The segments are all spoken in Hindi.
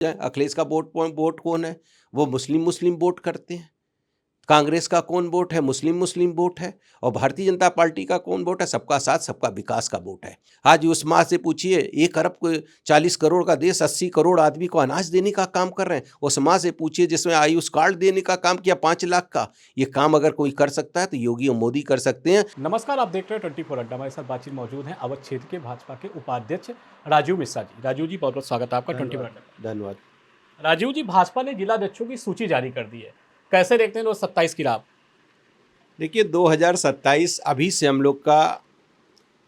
अखिलेश का वोट कौन है? वो मुस्लिम मुस्लिम वोट करते हैं। कांग्रेस का कौन वोट है? मुस्लिम मुस्लिम वोट है। और भारतीय जनता पार्टी का कौन वोट है? सबका साथ सबका विकास का वोट है। आज उस माँ से पूछिए, 1 अरब को 40 करोड़ का देश 80 करोड़ आदमी को अनाज देने का काम कर रहे हैं। उस माँ से पूछिए जिसमें आयुष कार्ड देने का काम किया 5 लाख का। ये काम अगर कोई कर सकता है तो योगी और मोदी कर सकते हैं। नमस्कार, आप देख रहे हैं 24 अड्डा। हमारे साथ बातचीत मौजूद हैं अवध क्षेत्र के भाजपा के उपाध्यक्ष राजीव मिश्रा जी। राजीव जी, बहुत बहुत स्वागत है आपका 24 अड्डा। धन्यवाद। राजीव जी, भाजपा ने जिलाध्यक्षों की सूची जारी कर दी है, कैसे देखते हैं 2027 की राह? देखिए 2027 अभी से हम लोग का,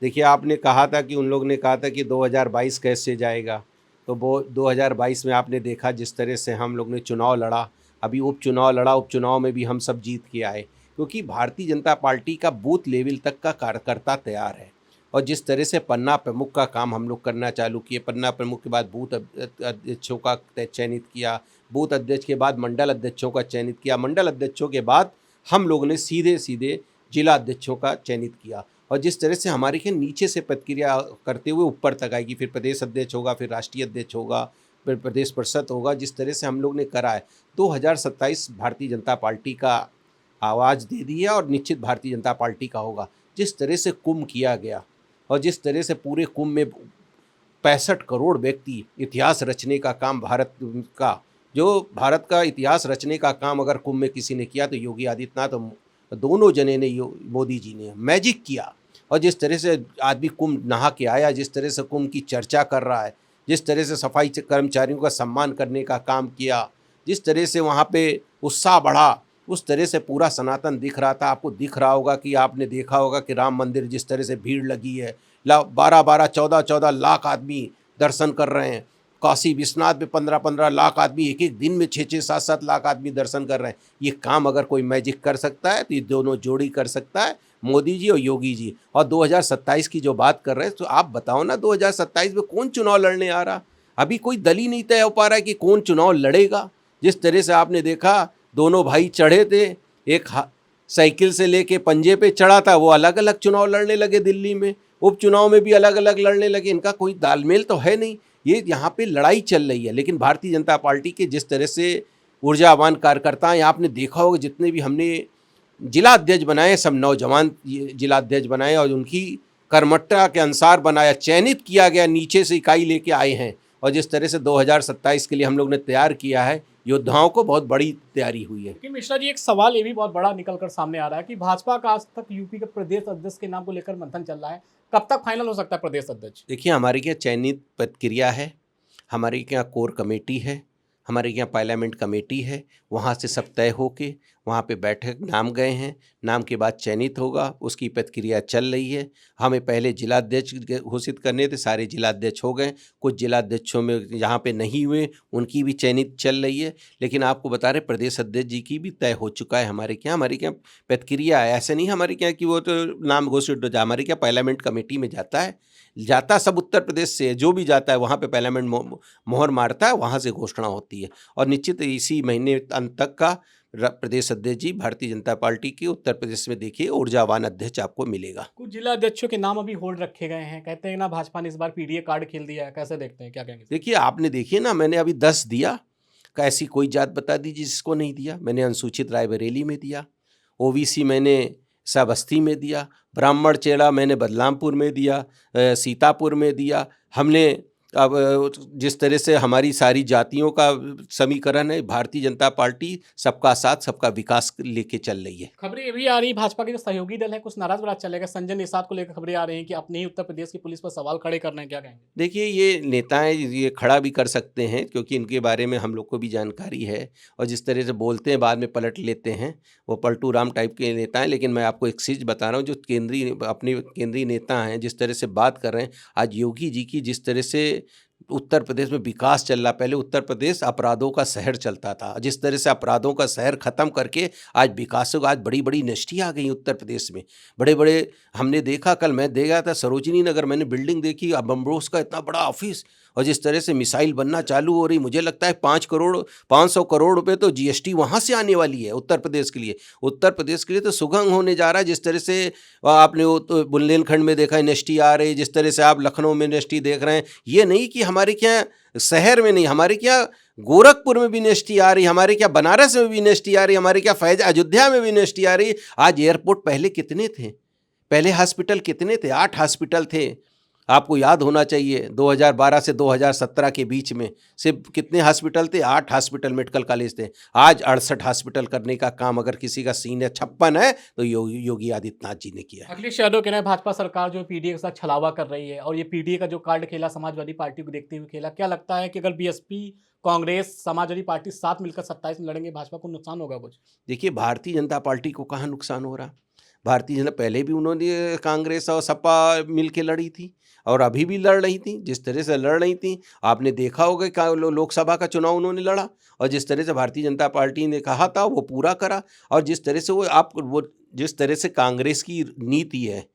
देखिए आपने कहा था कि उन लोग ने कहा था कि 2022 कैसे जाएगा, तो वो 2022 में आपने देखा जिस तरह से हम लोग ने चुनाव लड़ा, अभी उपचुनाव लड़ा, उपचुनाव में भी हम सब जीत के आए, क्योंकि भारतीय जनता पार्टी का बूथ लेवल तक का कार्यकर्ता तैयार है। और जिस तरह से पन्ना प्रमुख का काम हम लोग करना चालू किए, पन्ना प्रमुख के बाद बूथ अध्यक्षों का चयनित किया, बूथ अध्यक्ष के बाद मंडल अध्यक्षों का चयनित किया, मंडल अध्यक्षों के बाद हम लोगों ने सीधे सीधे जिला अध्यक्षों का चयनित किया। और जिस तरह से हमारे के नीचे से प्रतिक्रिया करते हुए ऊपर तक आएगी, फिर प्रदेश अध्यक्ष होगा, फिर राष्ट्रीय अध्यक्ष होगा, फिर प्रदेश परिषद होगा, जिस तरह से हम लोग ने करा है, 2027 भारतीय जनता पार्टी का आवाज़ दे दी है और निश्चित भारतीय जनता पार्टी का होगा। जिस तरह से कुंभ किया गया और जिस तरह से पूरे कुंभ में 65 करोड़ व्यक्ति इतिहास रचने का काम भारत का इतिहास रचने का काम अगर कुंभ में किसी ने किया तो योगी आदित्यनाथ, तो दोनों जने ने, मोदी जी ने मैजिक किया। और जिस तरह से आदमी कुंभ नहा के आया, जिस तरह से कुंभ की चर्चा कर रहा है, जिस तरह से सफाई कर्मचारियों का सम्मान करने का काम किया, जिस तरह से वहाँ पे उत्साह बढ़ा, उस तरह से पूरा सनातन दिख रहा था। आपको दिख रहा होगा कि आपने देखा होगा कि राम मंदिर जिस तरह से भीड़ लगी है, 12-12, 14-14 लाख आदमी दर्शन कर रहे हैं। काशी विश्वनाथ में 15-15 लाख आदमी, एक एक दिन में 6-6, 7-7 लाख आदमी दर्शन कर रहे हैं। ये काम अगर कोई मैजिक कर सकता है तो ये दोनों जोड़ी कर सकता है, मोदी जी और योगी जी। और 2027 की जो बात कर रहे हैं, तो आप बताओ ना 2027 में कौन चुनाव लड़ने आ रहा? अभी कोई दल ही नहीं तय हो पा रहा है कि कौन चुनाव लड़ेगा। जिस तरह से आपने देखा, दोनों भाई चढ़े थे, एक साइकिल से लेके पंजे पे चढ़ा था, वो अलग अलग चुनाव लड़ने लगे दिल्ली में, उपचुनाव में भी अलग अलग लड़ने लगे। इनका कोई तालमेल तो है नहीं, ये यहाँ पे लड़ाई चल रही है। लेकिन भारतीय जनता पार्टी के जिस तरह से ऊर्जावान कार्यकर्ता हैं, आपने देखा होगा जितने भी हमने जिला अध्यक्ष बनाए, सब नौजवान जिला अध्यक्ष बनाए और उनकी कर्मठता के अनुसार बनाया, चयनित किया गया, नीचे से इकाई लेके आए हैं। और जिस तरह से 2027 के लिए हम लोग ने तैयार किया है, योद्धाओं को बहुत बड़ी तैयारी हुई है। लेकिन मिश्रा जी, एक सवाल ये भी बहुत बड़ा निकल कर सामने आ रहा है कि भाजपा का आज तक यूपी के प्रदेश अध्यक्ष के नाम को लेकर मंथन चल रहा है, कब तक फाइनल हो सकता है प्रदेश अध्यक्ष? देखिए, हमारे यहाँ चयनित प्रक्रिया है, हमारे यहाँ कोर कमेटी है, हमारे यहाँ पार्लियामेंट कमेटी है, वहाँ से सब तय होके वहाँ पे बैठक, नाम गए हैं, नाम के बाद चयनित होगा, उसकी प्रक्रिया चल रही है। हमें पहले जिलाध्यक्ष घोषित करने थे, सारे जिलाध्यक्ष हो गए, कुछ जिलाध्यक्षों में यहाँ पे नहीं हुए, उनकी भी चयनित चल रही है। लेकिन आपको बता रहे प्रदेश अध्यक्ष जी की भी तय हो चुका है। हमारे यहाँ प्रक्रिया है, ऐसे नहीं हमारे यहाँ कि वो तो नाम घोषित हो जाए। हमारे यहाँ पार्लियामेंट कमेटी में जाता सब उत्तर प्रदेश से, जो भी जाता है वहाँ पे पार्लियामेंट मोहर मारता है, वहाँ से घोषणा होती है। और निश्चित इसी महीने अंत तक का प्रदेश अध्यक्ष जी भारतीय जनता पार्टी के उत्तर प्रदेश में देखिए ऊर्जावान अध्यक्ष आपको मिलेगा। कुछ जिला अध्यक्षों के नाम अभी होल्ड रखे गए हैं, कहते हैं ना भाजपा ने इस बार पीडीए कार्ड खेल दिया है, कैसे देखते हैं, क्या कहेंगे? देखिए, आपने देखिए ना, मैंने अभी 10 दिया, ऐसी कोई जात बता दीजिए जिसको नहीं दिया। मैंने अनुसूचित रायबरेली में दिया, ओबीसी मैंने श्रावस्ती में दिया, ब्राह्मण चेड़ा मैंने बदलामपुर में दिया, सीतापुर में दिया। हमने अब जिस तरह से हमारी सारी जातियों का समीकरण है, भारतीय जनता पार्टी सबका साथ सबका विकास लेके चल रही है। खबरें ये भी आ रही है भाजपा के जो सहयोगी दल है कुछ नाराज बड़ा चलेगा, संजय निषाद को लेकर खबरें आ रही हैं कि अपने ही उत्तर प्रदेश की पुलिस पर सवाल खड़े कर रहे हैं, क्या कहेंगे? देखिए, ये नेताएं ये खड़ा भी कर सकते हैं, क्योंकि इनके बारे में हम लोग को भी जानकारी है, और जिस तरह से बोलते हैं बाद में पलट लेते हैं, वो पलटू राम टाइप के नेता हैं। लेकिन मैं आपको एक चीज़ बता रहा हूँ, जो अपने केंद्रीय नेता हैं, जिस तरह से बात कर रहे हैं, आज योगी जी की जिस तरह से उत्तर प्रदेश में विकास चल रहा, पहले उत्तर प्रदेश अपराधों का शहर चलता था, जिस तरह से अपराधों का शहर खत्म करके आज विकास, आज बड़ी बड़ी इंडस्ट्री आ गई उत्तर प्रदेश में, बड़े बड़े। हमने देखा, कल मैं दे गया था सरोजिनी नगर, मैंने बिल्डिंग देखी, बम्बोस का इतना बड़ा ऑफिस, और जिस तरह से मिसाइल बनना चालू हो रही, मुझे लगता है 500 करोड़ रुपए तो जीएसटी वहाँ से आने वाली है उत्तर प्रदेश के लिए। उत्तर प्रदेश के लिए तो सुगम होने जा रहा है। जिस तरह से आपने वो तो बुंदेलखंड में देखा इंडस्ट्री आ रही, जिस तरह से आप लखनऊ में इंडस्ट्री देख रहे हैं, ये नहीं कि हमारे क्या शहर में नहीं, हमारे क्या गोरखपुर में भी यूनिवर्सिटी आ रही, हमारे क्या बनारस में भी यूनिवर्सिटी आ रही, हमारे क्या फैज अयोध्या में भी यूनिवर्सिटी आ रही। आज एयरपोर्ट पहले कितने थे, पहले हॉस्पिटल कितने थे, 8 हॉस्पिटल थे। आपको याद होना चाहिए 2012 से 2017 के बीच में सिर्फ कितने हॉस्पिटल थे, 8 हॉस्पिटल मेडिकल कॉलेज थे। आज 68 हॉस्पिटल करने का काम अगर किसी का सीन है 56 है तो योगी आदित्यनाथ जी ने किया है। अखिलेश यादव कह रहे हैं भाजपा सरकार जो पीडीए के साथ छलावा कर रही है, और ये पीडीए का जो कार्ड खेला समाजवादी पार्टी को देखते हुए खेला, क्या लगता है कि अगर बीएसपी, कांग्रेस, समाजवादी पार्टी साथ मिलकर 27 में लड़ेंगे, भाजपा को नुकसान होगा कुछ? देखिए, भारतीय जनता पार्टी को कहाँ नुकसान हो रहा। भारतीय जनता पहले भी उन्होंने कांग्रेस और सपा मिल के लड़ी थी और अभी भी लड़ रही थी। जिस तरह से लड़ रही थी आपने देखा होगा कि लोकसभा का चुनाव उन्होंने लड़ा और जिस तरह से भारतीय जनता पार्टी ने कहा था वो पूरा करा। और जिस तरह से वो जिस तरह से कांग्रेस की नीति है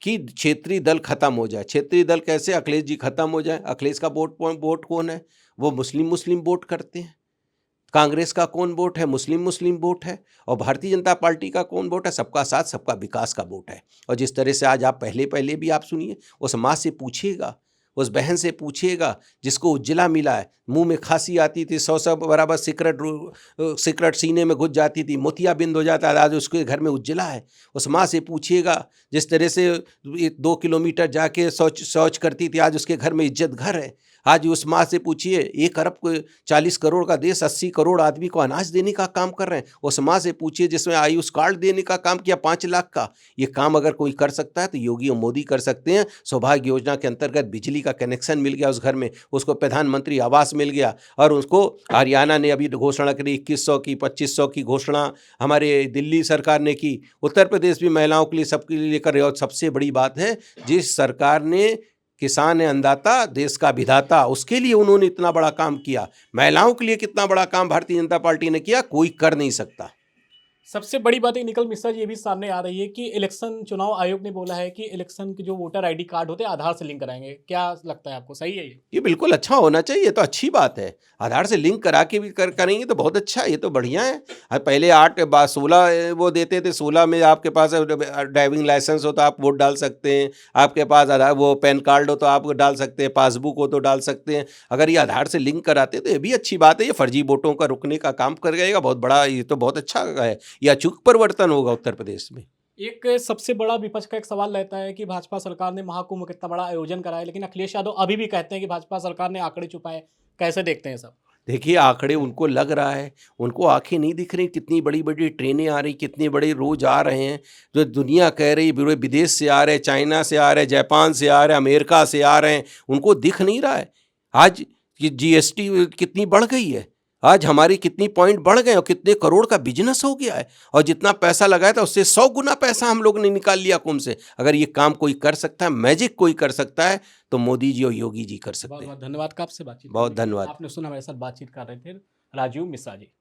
कि क्षेत्रीय दल खत्म हो जाए। क्षेत्रीय दल कैसे? अखिलेश जी खत्म हो जाए। अखिलेश का वोट कौन है? वो मुस्लिम वोट करते हैं। कांग्रेस का कौन वोट है? मुस्लिम वोट है। और भारतीय जनता पार्टी का कौन वोट है? सबका साथ सबका विकास का वोट है। और जिस तरह से आज आप पहले भी आप सुनिए, उस माँ से पूछिएगा, उस बहन से पूछिएगा जिसको उज्ज्वला मिला है, मुंह में खांसी आती थी, 100 बराबर सिगरेट सीने में घुस जाती थी, मोतियाबिंद हो जाता था, आज उसके घर में उज्ज्वला है। उस माँ से पूछिएगा जिस तरह से 2 किलोमीटर जाके शौच करती थी, आज उसके घर में इज्जत घर है। आज उस माँ से पूछिए, 1 अरब 40 करोड़ का देश, 80 करोड़ आदमी को अनाज देने का काम कर रहे हैं। उस माँ से पूछिए जिसमें आयुष कार्ड देने का काम किया 5 लाख का। ये काम अगर कोई कर सकता है तो योगी और मोदी कर सकते हैं। सौभाग्य योजना के अंतर्गत बिजली का कनेक्शन मिल गया उस घर में, उसको प्रधानमंत्री आवास मिल गया। और उसको हरियाणा ने अभी घोषणा करी 2100 की, 2500 की घोषणा हमारे दिल्ली सरकार ने की। उत्तर प्रदेश भी महिलाओं के लिए सबके लिए कर रहे। और सबसे बड़ी बात है, जिस सरकार ने किसान है अन्नदाता, देश का विधाता, उसके लिए उन्होंने इतना बड़ा काम किया। महिलाओं के लिए कितना बड़ा काम भारतीय जनता पार्टी ने किया, कोई कर नहीं सकता। सबसे बड़ी बात एक निकल मिश्रा जी ये भी सामने आ रही है कि इलेक्शन चुनाव आयोग ने बोला है कि इलेक्शन के जो वोटर आईडी कार्ड होते हैं आधार से लिंक कराएंगे। क्या लगता है आपको, सही है ये? ये बिल्कुल अच्छा होना चाहिए, तो अच्छी बात है। आधार से लिंक करा के भी करेंगे तो बहुत अच्छा है, ये तो बढ़िया है। पहले 16 वो देते थे, 16 में आपके पास ड्राइविंग लाइसेंस हो तो आप वोट डाल सकते हैं, आपके पास आधार वो पैन कार्ड हो तो आप डाल सकते हैं, पासबुक हो तो डाल सकते हैं। अगर ये आधार से लिंक कराते तो ये भी अच्छी बात है। ये फर्जी वोटों का रुकने का काम कर जाएगा, बहुत बड़ा, ये तो बहुत अच्छा है। ये अचूक परिवर्तन होगा उत्तर प्रदेश में। एक सबसे बड़ा विपक्ष का एक सवाल रहता है कि भाजपा सरकार ने महाकुंभ कितना बड़ा आयोजन कराया, लेकिन अखिलेश यादव अभी भी कहते हैं कि भाजपा सरकार ने आंकड़े छुपाए। कैसे देखते हैं सब? देखिए, आंकड़े उनको लग रहा है, उनको आंखें नहीं दिख रही। कितनी बड़ी बड़ी ट्रेनें आ रही, कितने बड़े रोज आ रहे हैं, जो दुनिया कह रही विदेश से आ रहे, चाइना से आ रहे, जापान से आ रहे, अमेरिका से आ रहे हैं, उनको दिख नहीं रहा है। आज जीएसटी कितनी बढ़ गई है, आज हमारी कितनी पॉइंट बढ़ गए और कितने करोड़ का बिजनेस हो गया है। और जितना पैसा लगाया था उससे 100 गुना पैसा हम लोग ने निकाल लिया कुंभ से। अगर ये काम कोई कर सकता है, मैजिक कोई कर सकता है, तो मोदी जी और योगी जी कर सकते बहुत हैं। बहुत धन्यवाद का आपसे बातचीत बहुत करने के लिए। धन्यवाद। आपने सुना, हमारे साथ बातचीत कर रहे थे राजीव मिश्रा जी।